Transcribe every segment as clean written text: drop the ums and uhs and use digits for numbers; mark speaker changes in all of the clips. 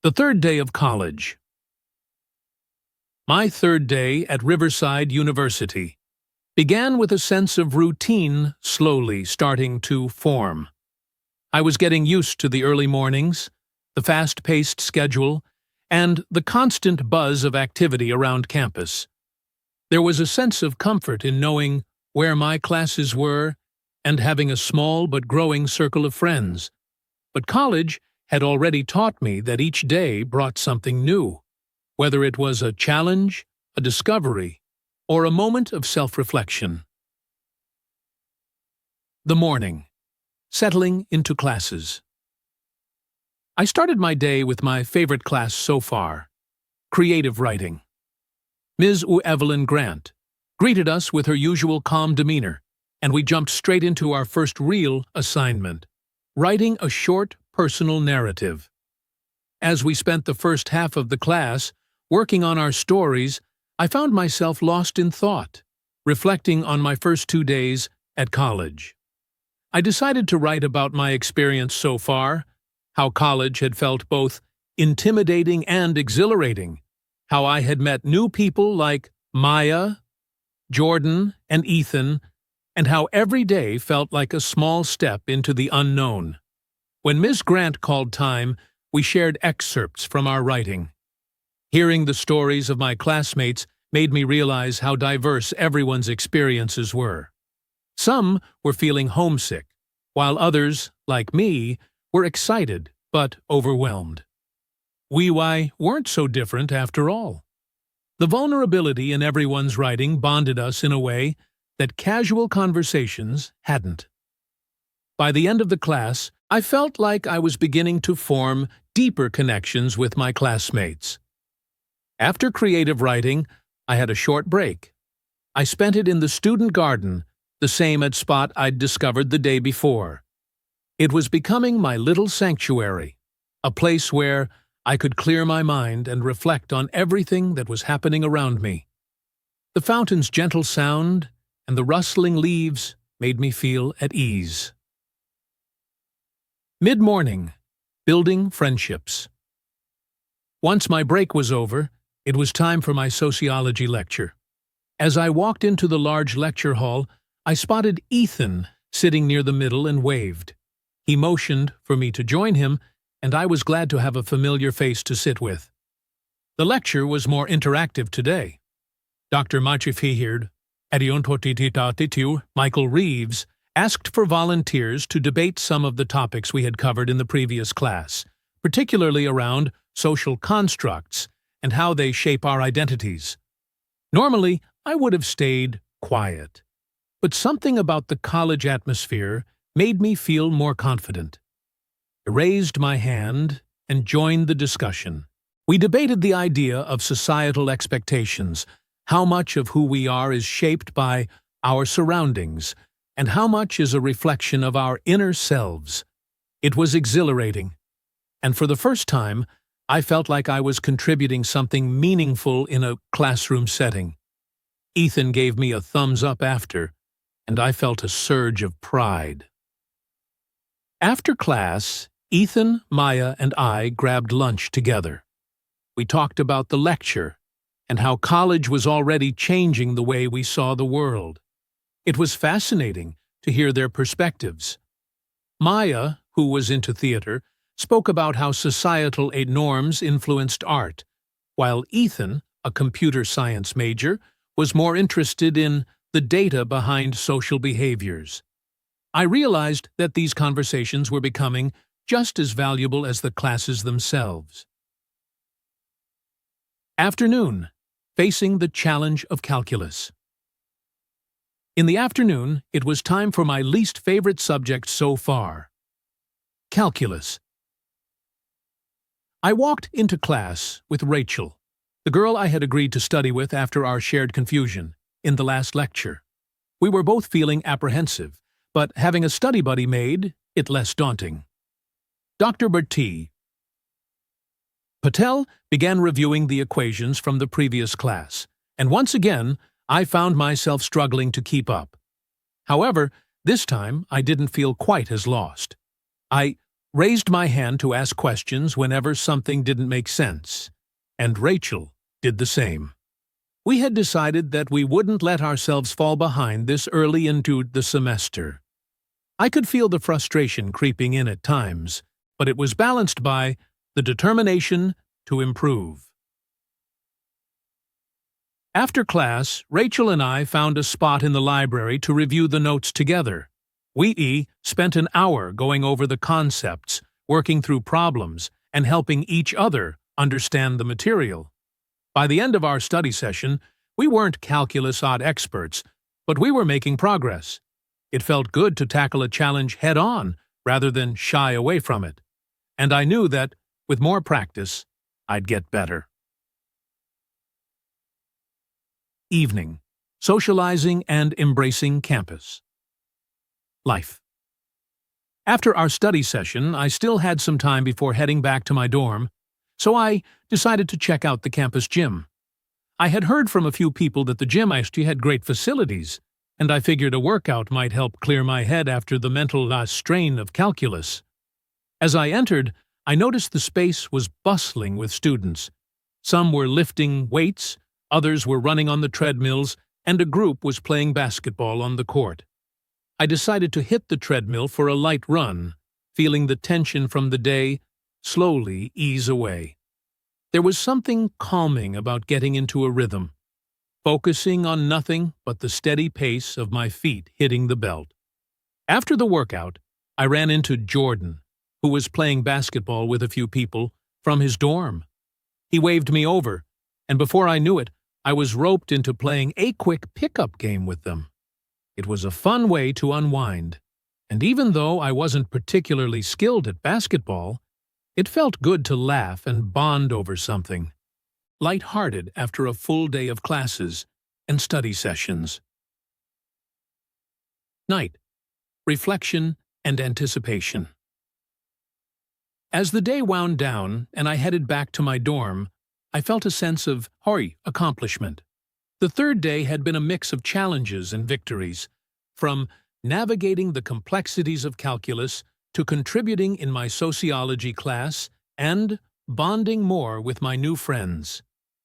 Speaker 1: The third day of college. My third day at Riverside University began with a sense of routine slowly starting to form. I was getting used to the early mornings, the fast-paced schedule, and the constant buzz of activity around campus. There was a sense of comfort in knowing where my classes were and having a small but growing circle of friends. But college had already taught me that each day brought something new, whether it was a challenge, a discovery, or a moment of self-reflection. The morning. Settling into classes. I started my day with my favorite class so far, creative writing. Ms. Evelyn Grant greeted us with her usual calm demeanor, and we jumped straight into our first real assignment, writing a short, personal narrative. As we spent the first half of the class working on our stories, I found myself lost in thought, reflecting on my first 2 days at college. I decided to write about my experience so far, how college had felt both intimidating and exhilarating, how I had met new people like Maya, Jordan, and Ethan, and how every day felt like a small step into the unknown. When Ms. Grant called time, we shared excerpts from our writing. Hearing the stories of my classmates made me realize how diverse everyone's experiences were. Some were feeling homesick, while others, like me, were excited but overwhelmed. We weren't so different after all. The vulnerability in everyone's writing bonded us in a way that casual conversations hadn't. By the end of the class, I felt like I was beginning to form deeper connections with my classmates. After creative writing, I had a short break. I spent it in the student garden, the same spot I'd discovered the day before. It was becoming my little sanctuary, a place where I could clear my mind and reflect on everything that was happening around me. The fountain's gentle sound and the rustling leaves made me feel at ease. Mid-morning. Building friendships. Once my break was over, it was time for my sociology lecture. As I walked into the large lecture hall, I spotted Ethan sitting near the middle and waved. He motioned for me to join him, and I was glad to have a familiar face to sit with. The lecture was more interactive today. Dr. Machifihird, Michael Reeves, asked for volunteers to debate some of the topics we had covered in the previous class, particularly around social constructs and how they shape our identities. Normally, I would have stayed quiet, but something about the college atmosphere made me feel more confident. I raised my hand and joined the discussion. We debated the idea of societal expectations, how much of who we are is shaped by our surroundings, and how much is a reflection of our inner selves. It was exhilarating, and for the first time, I felt like I was contributing something meaningful in a classroom setting. Ethan gave me a thumbs up after, and I felt a surge of pride. After class, Ethan, Maya, and I grabbed lunch together. We talked about the lecture and how college was already changing the way we saw the world. It was fascinating to hear their perspectives. Maya, who was into theater, spoke about how societal norms influenced art, while Ethan, a computer science major, was more interested in the data behind social behaviors. I realized that these conversations were becoming just as valuable as the classes themselves. Afternoon. Facing the challenge of calculus. In the afternoon, it was time for my least favorite subject so far, calculus. I walked into class with Rachel, the girl I had agreed to study with after our shared confusion in the last lecture. We were both feeling apprehensive, but having a study buddy made it less daunting. Dr. Bertie Patel began reviewing the equations from the previous class, and once again, I found myself struggling to keep up. However, this time I didn't feel quite as lost. I raised my hand to ask questions whenever something didn't make sense, and Rachel did the same. We had decided that we wouldn't let ourselves fall behind this early into the semester. I could feel the frustration creeping in at times, but it was balanced by the determination to improve. After class, Rachel and I found a spot in the library to review the notes together. We spent an hour going over the concepts, working through problems, and helping each other understand the material. By the end of our study session, we weren't calculus odd experts, but we were making progress. It felt good to tackle a challenge head-on rather than shy away from it. And I knew that, with more practice, I'd get better. Evening. Socializing and embracing campus. Life. After our study session, I still had some time before heading back to my dorm, so I decided to check out the campus gym. I had heard from a few people that the gym actually had great facilities, and I figured a workout might help clear my head after the mental strain of calculus. As I entered, I noticed the space was bustling with students. Some were lifting weights, others were running on the treadmills, and a group was playing basketball on the court. I decided to hit the treadmill for a light run, feeling the tension from the day slowly ease away. There was something calming about getting into a rhythm, focusing on nothing but the steady pace of my feet hitting the belt. After the workout, I ran into Jordan, who was playing basketball with a few people from his dorm. He waved me over, and before I knew it, I was roped into playing a quick pickup game with them. It was a fun way to unwind, and even though I wasn't particularly skilled at basketball, it felt good to laugh and bond over something, light-hearted after a full day of classes and study sessions. Night. Reflection and anticipation. As the day wound down and I headed back to my dorm, I felt a sense of accomplishment. The third day had been a mix of challenges and victories, from navigating the complexities of calculus to contributing in my sociology class and bonding more with my new friends.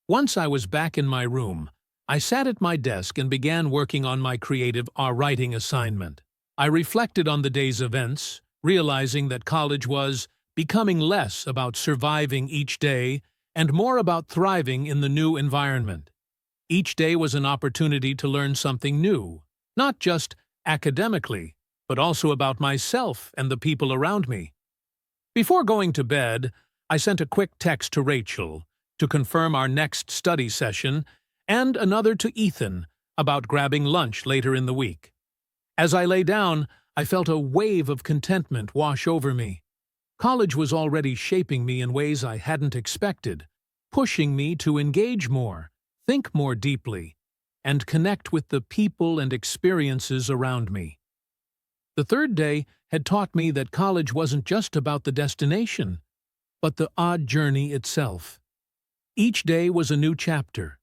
Speaker 1: Once I was back in my room, I sat at my desk and began working on my creative writing assignment. I reflected on the day's events, realizing that college was becoming less about surviving each day and more about thriving in the new environment. Each day was an opportunity to learn something new, not just academically, but also about myself and the people around me. Before going to bed, I sent a quick text to Rachel to confirm our next study session and another to Ethan about grabbing lunch later in the week. As I lay down, I felt a wave of contentment wash over me. College was already shaping me in ways I hadn't expected, pushing me to engage more, think more deeply, and connect with the people and experiences around me. The third day had taught me that college wasn't just about the destination, but the odd journey itself. Each day was a new chapter,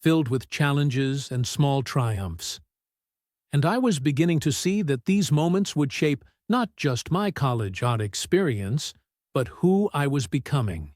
Speaker 1: filled with challenges and small triumphs. And I was beginning to see that these moments would shape not just my college experience, but who I was becoming.